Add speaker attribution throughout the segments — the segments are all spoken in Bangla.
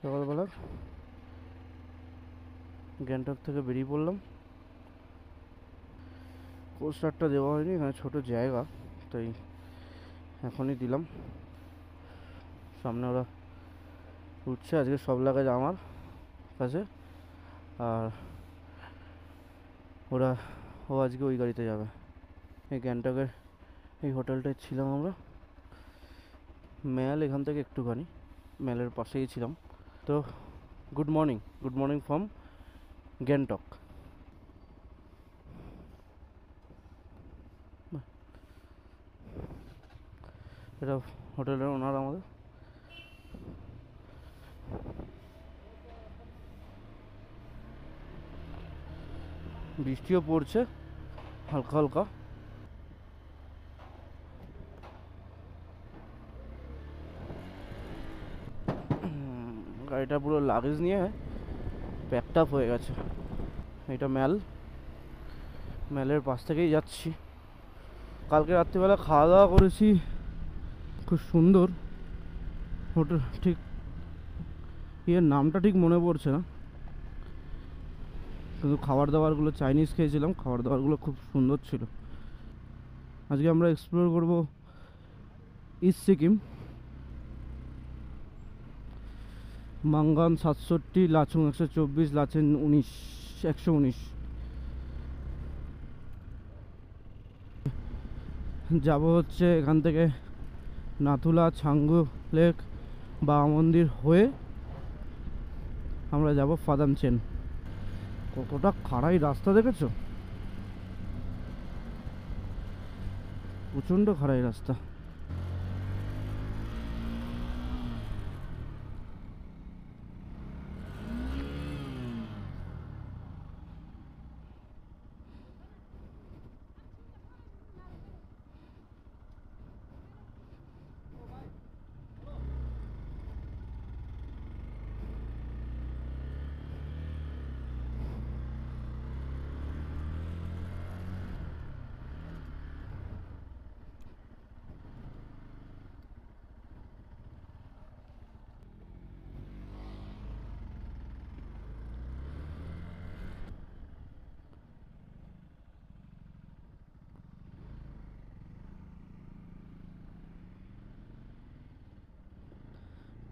Speaker 1: সকালবেলা গ্যাংটক থেকে বেরিয়ে পড়লাম। পোস্টারটা দেওয়া হয়নি, এখানে ছোটো জায়গা, তাই এখনই দিলাম। সামনে ওরা উঠছে, আজকে সব লাগেজ আমার কাছে, আর ও আজকে ওই গাড়িতে যাবে। এই গ্যাংটকের এই হোটেলটায় ছিলাম আমরা, ম্যাল এখান থেকে একটুখানি, ম্যালের পাশেই ছিলাম। তো গুড মর্নিং ফ্রম গ্যাংটক। এটা হোটেলের ওনার আমাদের। বৃষ্টিও পড়ছে হালকা হালকা। গাড়িটা পুরো লাগেজ নিয়ে প্যাকড আপ হয়ে গেছে। এটা ম্যালের পাশ থেকেই যাচ্ছি। কালকে রাত্রিবেলা খাওয়া দাওয়া করেছি, খুব সুন্দর হোটেল, ঠিক এর নামটা ঠিক মনে পড়ছে না, কিন্তু খাবার দাবারগুলো চাইনিজ খেয়েছিলাম, খাবার দাবারগুলো খুব সুন্দর ছিল। আজকে আমরা এক্সপ্লোর করব ইস্ট সিকিম, মাঙ্গান 67, লাচুং 124, লাচেন 119। যাব হচ্ছে এখান থেকে নাথুলা, ছাঙ্গু লেক, বাবা মন্দির হয়ে আমরা যাব ফাদামচেন। কতটা খাড়াই রাস্তা দেখেছো, প্রচণ্ড খাড়াই রাস্তা।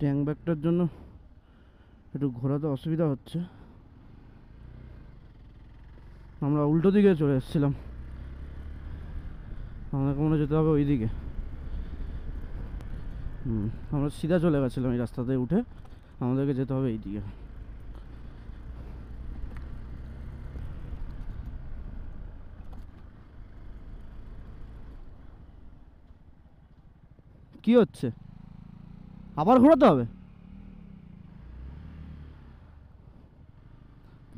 Speaker 1: ট্যাঙ্ক ব্যাগটার জন্য একটু ঘোরাতে অসুবিধা হচ্ছে। আমরা উল্টো দিকে চলে এসেছিলাম, আমাদেরকে মনে যেতে হবে ওই দিকে। আমরা সিধা চলে গেছিলাম এই রাস্তাতে উঠে, আমাদেরকে যেতে হবে এই দিকে। কি হচ্ছে, আবার ঘোরাতে হবে?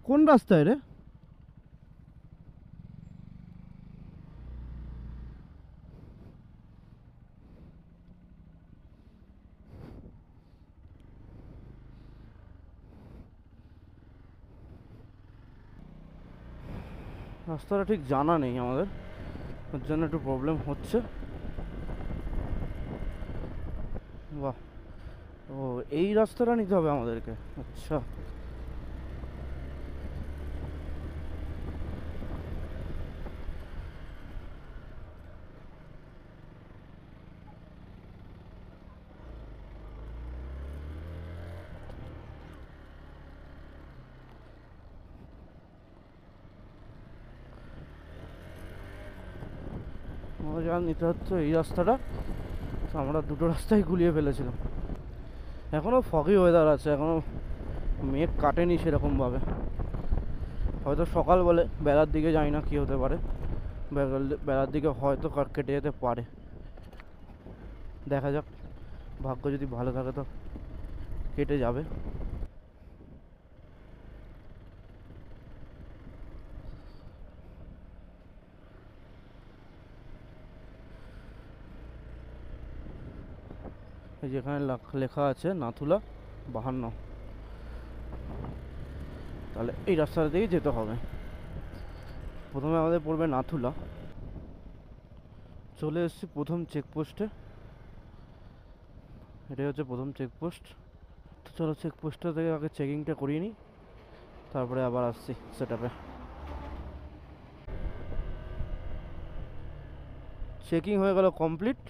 Speaker 1: কোন রাস্তায় রে? রাস্তাটা ঠিক জানা নেই আমাদের, ওর জন্য একটু প্রবলেম হচ্ছে। বাহ, ও এই রাস্তাটা নিতে হবে আমাদেরকে, আচ্ছা। আমাদের যা নিতে হচ্ছে এই রাস্তাটা, আমরা দুটো রাস্তায় গুলিয়ে ফেলেছিলাম। এখনও ফগি ওয়েদার আছে, এখনও মেঘ কাটেনি সেরকমভাবে। হয়তো সকাল বলে, বেলার দিকে জানি না কী হতে পারে, বেলার দিকে হয়তো কেটে যেতে পারে, দেখা যাক। ভাগ্য যদি ভালো থাকে তো কেটে যাবে। এই যেখানে লেখা আছে নাথুলা 52, তাহলে এই রাস্তাটা দিয়েই যেতে হবে। প্রথমে আমাদের পড়বে নাথুলা। চলে এসেছি প্রথম চেকপোস্টে। এটাই হচ্ছে প্রথম চেকপোস্ট। তো চলো চেকপোস্টটা থেকে আগে চেকিংটা করিয়ে নিই, তারপরে আবার আসছি সেটআপে। চেকিং হয়ে গেল কমপ্লিট।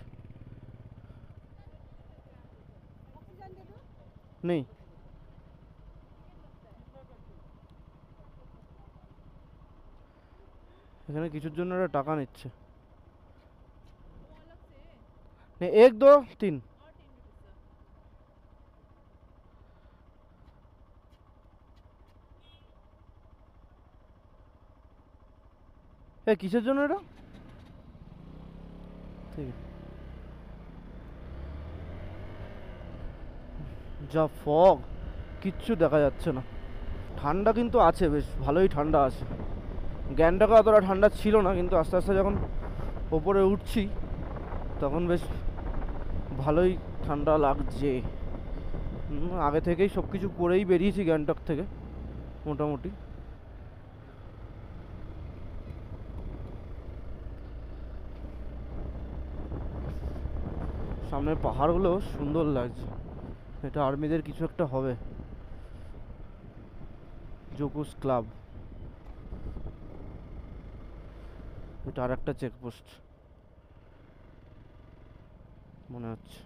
Speaker 1: নেই, এখানে কিছুর জন্য একটা টাকা নিচ্ছে। এক দো তিন। কিসের জন্য এটা? ঠিক আছে। যা ফগ, কিচ্ছু দেখা যাচ্ছে না। ঠান্ডা কিন্তু আছে, বেশ ভালোই ঠান্ডা আছে। গ্যাংটকে অতটা ঠান্ডা ছিল না, কিন্তু আস্তে আস্তে যখন ওপরে উঠছি তখন বেশ ভালোই ঠান্ডা লাগছে। আগে থেকেই সব কিছু পরেই বেরিয়েছি গ্যাংটক থেকে মোটামুটি। সামনের পাহাড়গুলো সুন্দর লাগছে। এটা আর্মিদের কিছু একটা হবে, জোকুস ক্লাব। এটা আর একটা চেকপোস্ট মনে হচ্ছে।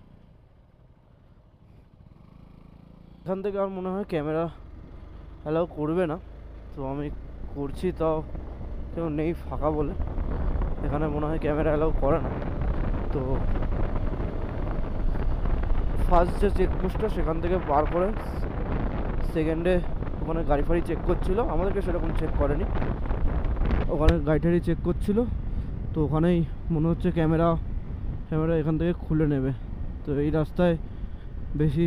Speaker 1: এখান থেকে আর মনে হয় ক্যামেরা অ্যালাউ করবে না, তো আমি করছি, তাও কেউ নেই ফাঁকা বলে। এখানে মনে হয় ক্যামেরা অ্যালাউ করে না। তো ফার্স্ট যে চেকপোস্টটা সেখান থেকে পার করে সেকেন্ডে ওখানে গাড়ি ফাড়ি চেক করছিল, আমাদেরকে সেরকম চেক করেনি, ওখানে গাড়ি টাড়ি চেক করছিল। তো ওখানেই মনে হচ্ছে ক্যামেরা এখান থেকে খুলে নেবে। তো এই রাস্তায় বেশি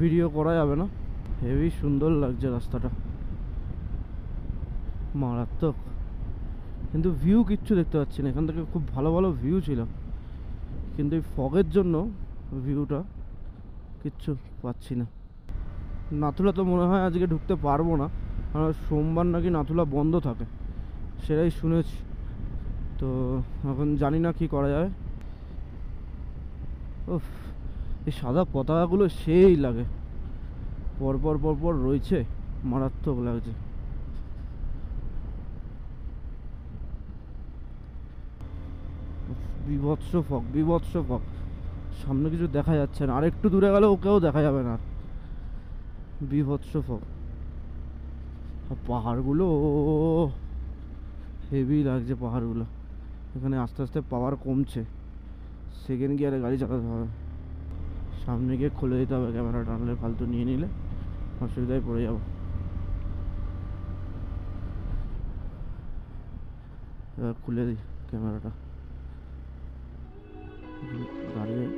Speaker 1: ভিডিও করা যাবে না। হেভি সুন্দর লাগছে রাস্তাটা, মারাত্মক। কিন্তু ভিউ কিচ্ছু দেখতে পাচ্ছি না, এখান থেকে খুব ভালো ভালো ভিউ ছিল, কিন্তু এই ফগের জন্য ভিউটা কিচ্ছু পাচ্ছি না। নাথুলা তো মনে হয় আজকে ঢুকতে পারবো না, কারণ সোমবার নাকি নাথুলা বন্ধ থাকে, সেটাই শুনেছি। তো এখন জানি না কি করা যায়। উফ, এই সাদা পতাকাগুলো সেই লাগে, পরপর পরপর রয়েছে, মারাত্মক লাগছে। বিভৎস ফগ, বিভৎস ফগ, সামনে কিছু দেখা যাচ্ছে না, আর একটু দূরে গেলে ওকেও দেখা যাবে না। বিভৎস ফগ। পাহাড়গুলো হেভি লাগছে, পাহাড়গুলো। এখানে আস্তে আস্তে পাওয়ার কমছে, সেকেন্ড গিয়ারে গাড়ি চালাতে হবে। সামনে গিয়ে খুলে দিতে হবে ক্যামেরাটা, টানলে ফালতু নিয়ে নিলে অসুবিধায় পড়ে যাবো। এবার খুলে দিই ক্যামেরাটা, দাঁড়িয়ে।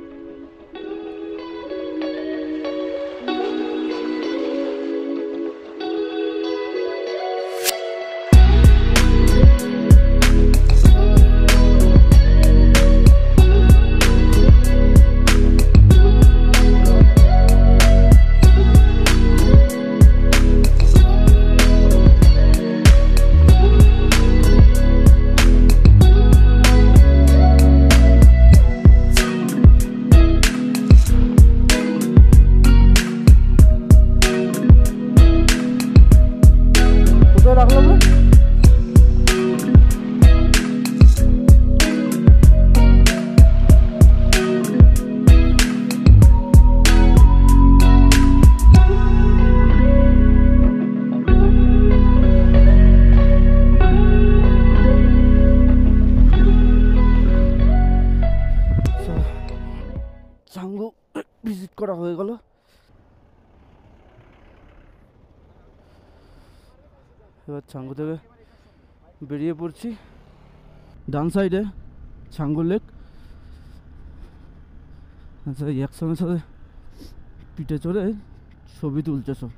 Speaker 1: রাখলাম না, চাঙ্গু ভিজিট করা হয়ে গেল। এবার চাঙ্গু থেকে বেরিয়ে পড়ছি। ডান সাইডে ছাঙ্গু লেক। আচ্ছা, একসঙ্গে সাথে পিঠে চড়ে ছবি তুলছে সব।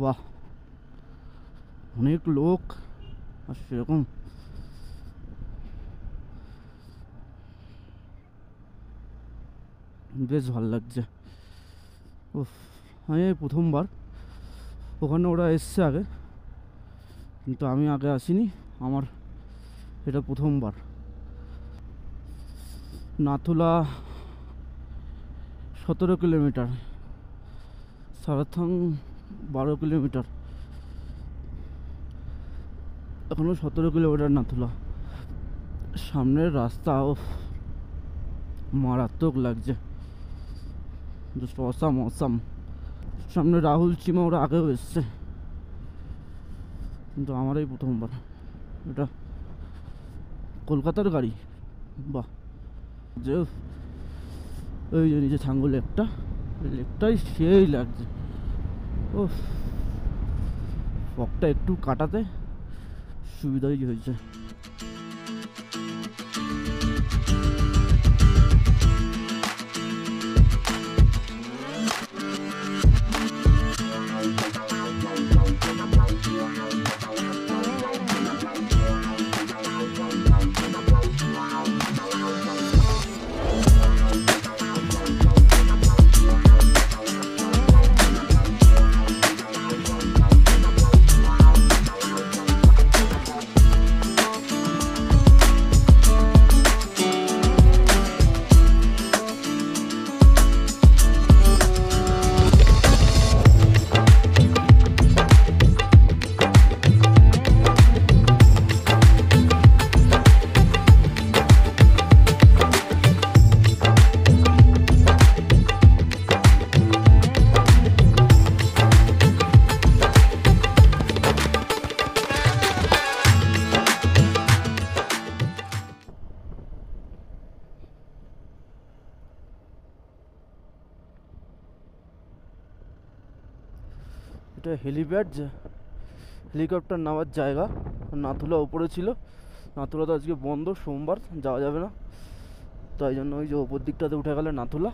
Speaker 1: বাহ, অনেক লোক আর সেরকম বেশ ভালো লাগছে। উফ, আমি প্রথমবার, ওখানে ওরা এসছে আগে, কিন্তু আমি আগে আসিনি, আমার এটা প্রথমবার। নাথুলা 17 কিলোমিটার, সারাথং 12 কিলোমিটার, এখনো 17 কিলোমিটার নাথুলা। সামনের রাস্তা মারাত্মক লাগছে, জাস্ট অসাম অসাম। সামনে রাহুল চিমা ওরা আগেও এসছে, কিন্তু আমার এই প্রথমবার। এটা কলকাতার গাড়ি, বাহ। যে ওই যে নিচে ছাঙ্গু লেকটাই সেই লাগছে। ও ফগটা একটু কাটাতে সুবিধাই হয়েছে। এটা হেলিপ্যাড, হেলিকপ্টার নামার জায়গা। নাথুলা উপরে ছিল, নাথুলা তো আজকে বন্ধ, সোমবার যাওয়া যাবে না, তাই জন্য ওই যে ওপর দিকটাতে উঠে গেলে নাথুলা।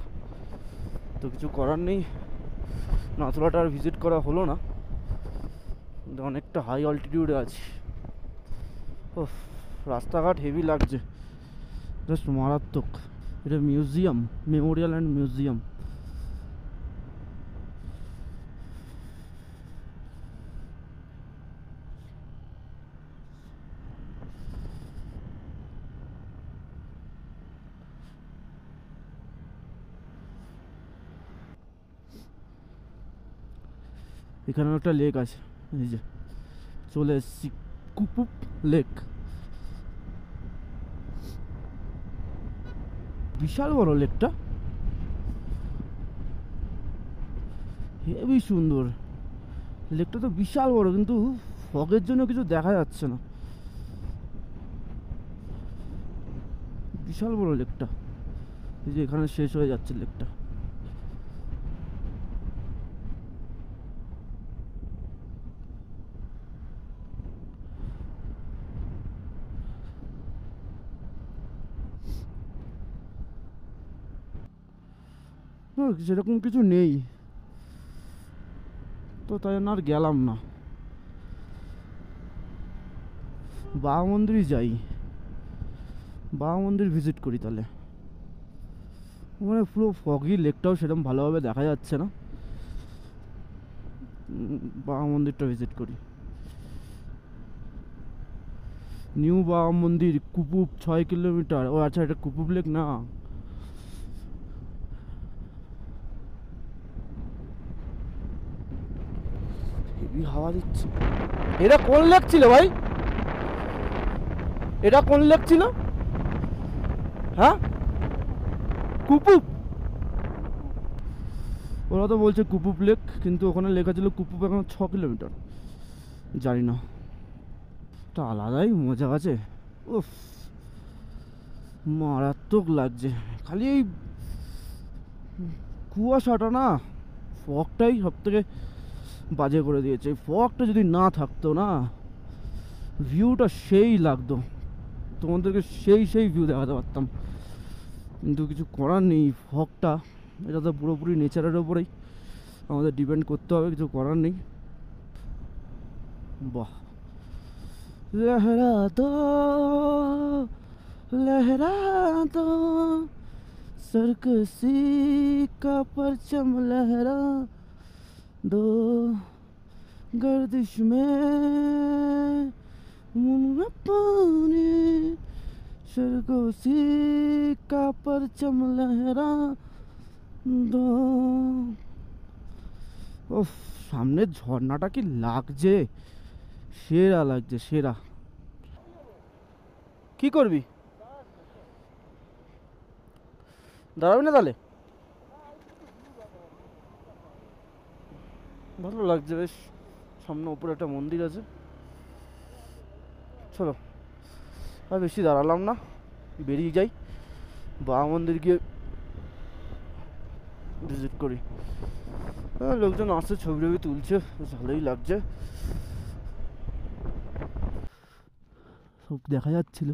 Speaker 1: তো কিছু করার নেই, নাথুলাটা আর ভিজিট করা হলো না, অনেকটা হাই অল্টিটিউডে আছি। ও রাস্তাঘাট হেভি লাগছে, জাস্ট মারাত্মক। এটা মিউজিয়াম, মেমোরিয়াল অ্যান্ড মিউজিয়াম। এখানে একটা লেক আছে, এই যে চলে এসছি, কুপুপ লেক। বিশাল বড় লেকটা, হেবি সুন্দর। লেকটা তো বিশাল বড়, কিন্তু ফগের জন্য কিছু দেখা যাচ্ছে না। বিশাল বড় লেকটা, এই যে এখানে শেষ হয়ে যাচ্ছে লেকটা। সেরকম কিছু নেই তো, তাই জন্য আর গেলাম না। বাবা মন্দিরই যাই, বাবা মন্দির ভিজিট করি তাহলে। মানে পুরো ফগি, লেকটাও সেরকম ভালোভাবে দেখা যাচ্ছে না, বাবা মন্দিরটা ভিজিট করি। নিউ বাবা মন্দির, কুপুপ 6 কিলোমিটার। ও আচ্ছা, এটা কুপুপ লেক না। হেভি হাওয়া দিচ্ছে। এটা কোন লেক ছিল ভাই? এটা কোন লেক ছিল? হ্যাঁ, কুপুপ। ওরা তো বলছে কুপুপ লেক, কিন্তু ওখানে লেখা ছিল কুপুপ এখন 6 কিলোমিটার। জানি না, একটা আলাদাই মজা আছে। উফ মারাত্মক লাগছে। খালি এই কুয়াশাটা না, ফগটাই সব থেকে বাজে করে দিয়েছে। এই ফগটা যদি না থাকতো না, ভিউটা সেই লাগতো, তোমাদেরকে সেই ভিউ দেখাতে পারতাম, কিন্তু কিছু করার নেই। ফগটা এটা তো পুরোপুরি নেচারের ওপরেই আমাদের ডিপেন্ড করতে হবে, কিছু করার নেই। বাহ, লহরা দো लहरा दो, सरकसी का परचम लहरा दो, गर्दिश में पानी, सरकसी का परचम लहरा ও, সামনের ঝর্ণাটা কি লাগছে, সেরা লাগছে সেরা। কি করবি, দাঁড়াবি না তাহলে? ভালো লাগছে বেশ, সামনে উপরে একটা মন্দির আছে। চলো, আর বেশি দাঁড়ালাম না, বেরিয়ে যাই, বাবা মন্দির গিয়ে ভিজিট করি। হ্যাঁ, লোকজন আসছে, ছবি টবি তুলছে, বেশ ভালোই লাগছে। সব দেখা যাচ্ছিল,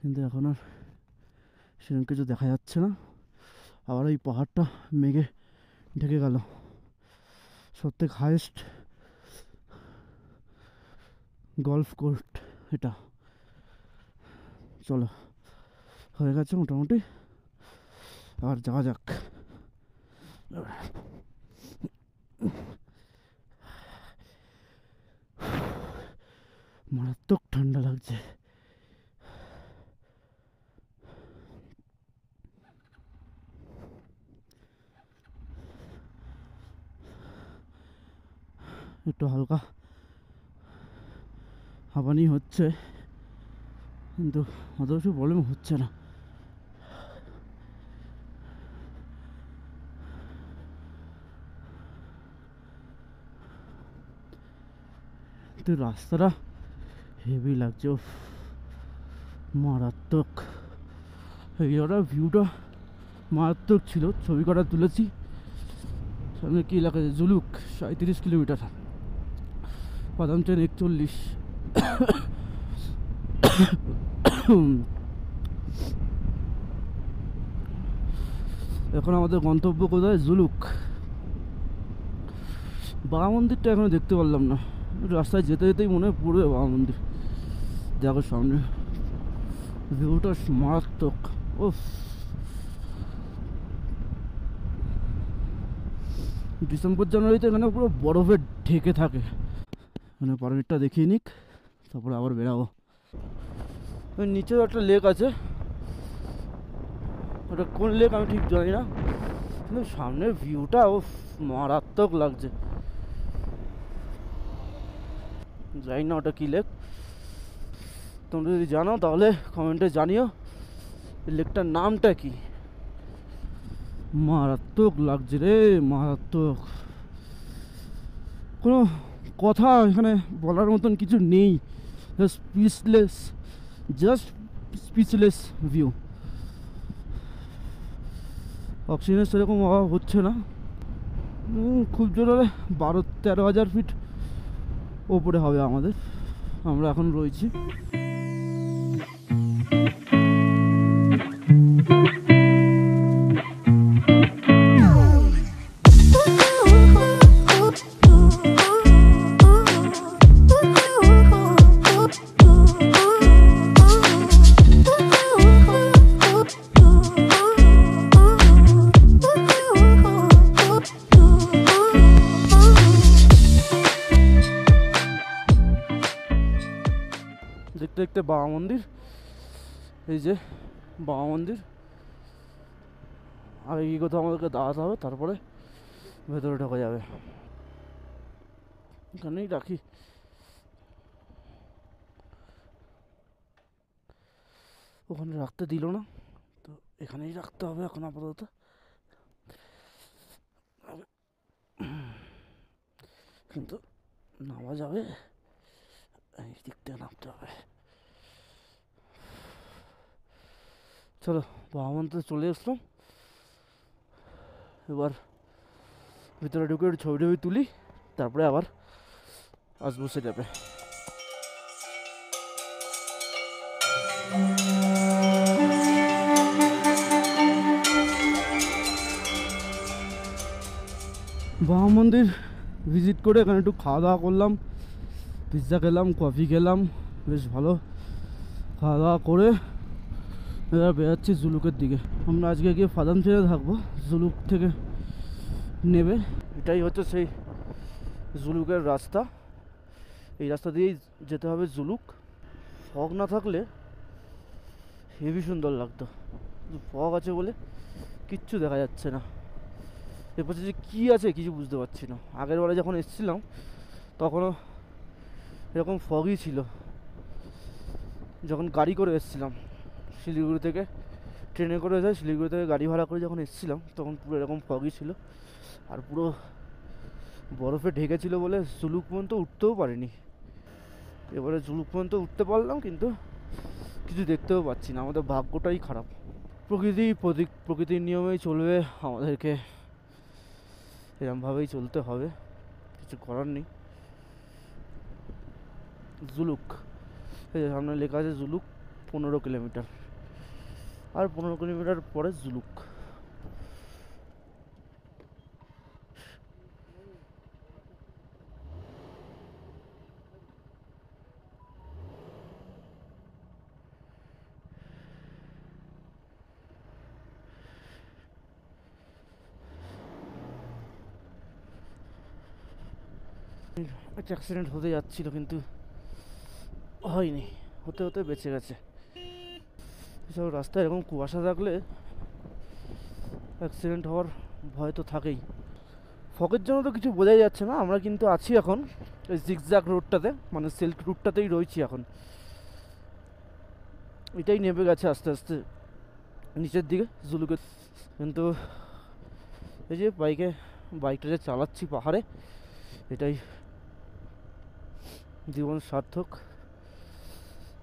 Speaker 1: কিন্তু এখন আর সেরকম কিছু দেখা যাচ্ছে না। আবার ওই পাহাড়টা মেঘে ঢেকে গেল। সবথেকে হাইয়েস্ট গলফ কোর্ট এটা। চলো, হয়ে গেছে মোটামুটি, আর যাওয়া যাক। মারাত্মক ঠান্ডা লাগছে। একটু হালকা হাঁপানি হচ্ছে, কিন্তু অত কিছু প্রবলেম হচ্ছে না। কিন্তু রাস্তাটা হেভি লাগছে, উফ, মারাত্মক। এই জায়গাটার ভিউটা মারাত্মক ছিল, ছবি কটা তুলেছি। সামনে কি এলাকা আছে, জুলুক 37 কিলোমিটার, বাদাম ট্রেন 41। এখন আমাদের গন্তব্য কোথায়, জুলুক। বাবা মন্দিরটা এখনো দেখতে পারলাম না, রাস্তায় যেতে যেতেই মনে হয় পড়বে বাবা মন্দির। দেখো সামনে ভিউটা মারাত্মক। ও, ডিসেম্বর জানুয়ারিতে এখানে পুরো বরফে ঢেকে থাকে। মানে পারমিটটা দেখিয়ে নিক, তারপরে আবার বেরাবো। ওই নিচে একটা লেক আছে, ওটা কোন লেক আমি ঠিক জানি না, কিন্তু সামনের ভিউটা ও মারাত্মক লাগছে। জানি না ওটা কী লেক, তোমরা যদি জানো তাহলে কমেন্টে জানিও লেকটার নামটা কি। মারাত্মক লাগছে রে, মারাত্মক। কোনো কথা এখানে বলার মতন কিছু নেই, জাস্ট স্পিচলেস ভিউ। অক্সিজেনের সেরকম অভাব হচ্ছে না, খুব জোরে 12-13 হাজার ফিট ওপরে হবে আমাদের, আমরা এখন রয়েছি। দেখতে দেখতে বাবা মন্দির, এই যে বাবা মন্দির। আর এই কথা আমাদেরকে দাঁড়াতে হবে, তারপরে ভেতরে ঢোকা যাবে। এখানেই রাখি, ওখানে রাখতে দিল না, তো এখানেই রাখতে হবে এখন আপাতত। কিন্তু নামা যাবে, এই দিক থেকে নামতে হবে। চলো, বাবা মন্দিরে চলে আসলাম, এবার ভিতরে ঢুকে একটু ছবি টবি তুলি, তারপরে আবার আসবো সেটাপে। বাবা মন্দির ভিজিট করে এখানে একটু খাওয়া দাওয়া করলাম, পিৎজা খেলাম, কফি খেলাম, বেশ ভালো খাওয়া দাওয়া করে এবার বেরোচ্ছি জুলুকের দিকে। আমরা আজকে গিয়ে ফাদাম ছেড়ে থাকবো, জুলুক থেকে নেবে। এটাই হচ্ছে সেই জুলুকের রাস্তা, এই রাস্তা দিয়েই যেতে হবে জুলুক। ফগ না থাকলে হেভি সুন্দর লাগতো, ফগ আছে বলে কিচ্ছু দেখা যাচ্ছে না। এরপর যে কী আছে কিছু বুঝতে পারছি না। আগের বারে যখন এসেছিলাম তখনও এরকম ফগই ছিল, যখন গাড়ি করে এসেছিলাম শিলিগুড়ি থেকে, ট্রেনে করে যায় শিলিগুড়ি থেকে গাড়ি ভাড়া করে যখন এসেছিলাম তখন পুরো এরকম ফগই ছিল, আর পুরো বরফে ঢেকেছিল বলে জুলুক পর্যন্ত উঠতেও পারিনি। এবারে জুলুক পর্যন্ত উঠতে পারলাম কিন্তু কিছু দেখতেও পাচ্ছি না, আমাদের ভাগ্যটাই খারাপ। প্রকৃতির নিয়মেই চলবে, আমাদেরকে এরমভাবেই চলতে হবে, কিছু করার নেই। জুলুক, এই যে সামনে লেখা আছে জুলুক 15 কিলোমিটার, আর 15 কিলোমিটার পরে জুলুক। একটা অ্যাক্সিডেন্ট হতে যাচ্ছিল কিন্তু হয়নি, হতে হতে বেঁচে গেছে। এসব রাস্তায় এরকম কুয়াশা থাকলে অ্যাক্সিডেন্ট হওয়ার ভয় তো থাকেই। ফগের জন্য তো কিছু বোঝাই যাচ্ছে না। আমরা কিন্তু আছি এখন ওই জিগজ্যাগ রোডটাতে, মানে সিল্ক রুটটাতেই রয়েছি এখন। এটাই নেমে গেছে আস্তে আস্তে নিচের দিকে জুলুকে। কিন্তু এই যে বাইকটা যে চালাচ্ছি পাহাড়ে, এটাই জীবন সার্থক।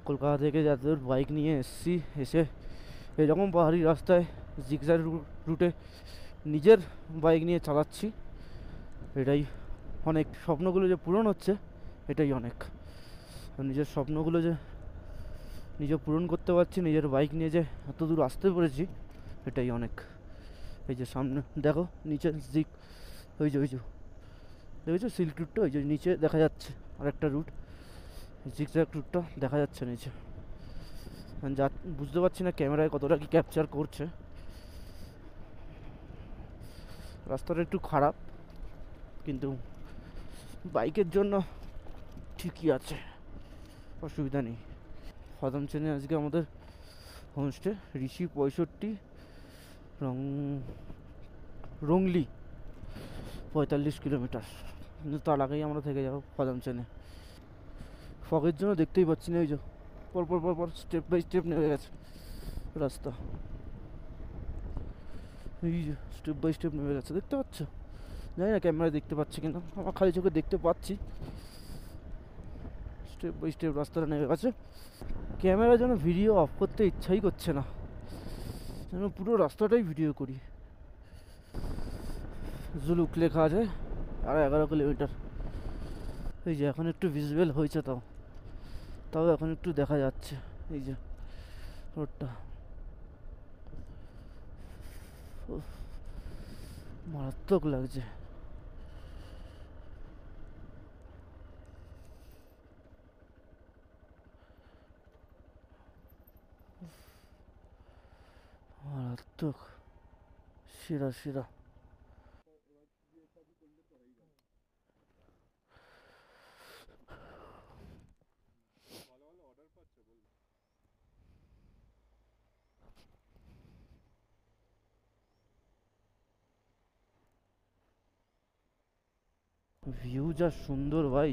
Speaker 1: কলকাতা থেকে যতদূর বাইক নিয়ে এসেছি, এসে এরকম পাহাড়ি রাস্তায় জিগজ্যাগ রুটে নিজের বাইক নিয়ে চালাচ্ছি, এটাই অনেক। স্বপ্নগুলো যে পূরণ হচ্ছে এটাই অনেক। নিজের স্বপ্নগুলো যে নিজে পূরণ করতে পারছি, নিজের বাইক নিয়ে যে এত দূর আসতে পেরেছি, এটাই অনেক। এই যে সামনে দেখো নিচে ওই যে দেখেছো সিল্ক রুটটা, ওই যে নিচে দেখা যাচ্ছে আরেকটা রুট, জিগজ্যাগ রুটটা দেখা যাচ্ছে নিচে। যা বুঝতে পারছি না ক্যামেরায় কতটা কি ক্যাপচার করছে। রাস্তাটা একটু খারাপ কিন্তু বাইকের জন্য ঠিকই আছে, অসুবিধা নেই। ফদমচেনে আজকে আমাদের হোমস্টে ঋষি 65, রংলি 45 কিলোমিটার, কিন্তু তার আগেই আমরা থেকে যাবো ফদমচেনে। ফগের জন্য দেখতেই পাচ্ছি না, ওই যে পর স্টেপ বাই স্টেপ নেমে গেছে রাস্তা, এই যে স্টেপ বাই স্টেপ নেমে গেছে, দেখতে পাচ্ছ? জানি না ক্যামেরায় দেখতে পাচ্ছি কিনা, আমার খালি চোখে দেখতে পাচ্ছি স্টেপ বাই স্টেপ রাস্তাটা নেমে গেছে। ক্যামেরার জন্য ভিডিও অফ করতে ইচ্ছাই করছে না, যেন পুরো রাস্তাটাই ভিডিও করি। জুলুক লেখা আছে আর 11 কিলোমিটার। এই যে এখন একটু ভিজুয়াল হয়েছে, তাও এখন একটু দেখা যাচ্ছে এই যে রোডটা। মারাত্মক লাগছে। মারাত্মক, সেরা সেরা। ভিউ যা সুন্দর ভাই,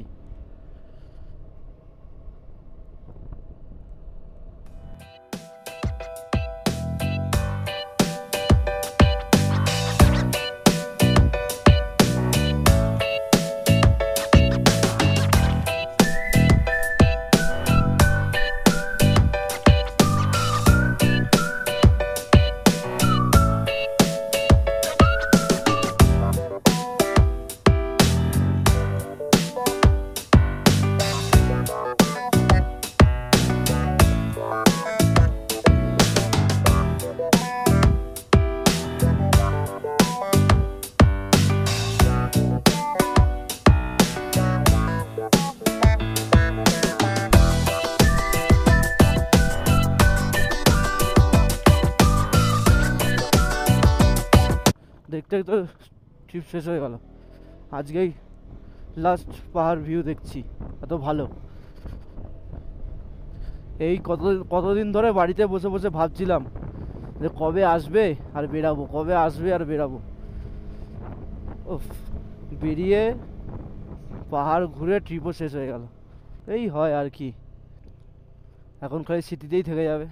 Speaker 1: দেখতে দেখতে ট্রিপ শেষ হয়ে গেল। আজকেই লাস্ট পাহাড় ভিউ দেখছি, এত ভালো। এই কতদিন ধরে বাড়িতে বসে বসে ভাবছিলাম যে কবে আসবে আর বেরাবো, কবে আসবে আর বেরাবো। উফ, বেরিয়ে পাহাড় ঘুরে ট্রিপও শেষ হয়ে গেল। এই হয় আর কি, এখন খালি স্মৃতিতেই থেকে যাবে।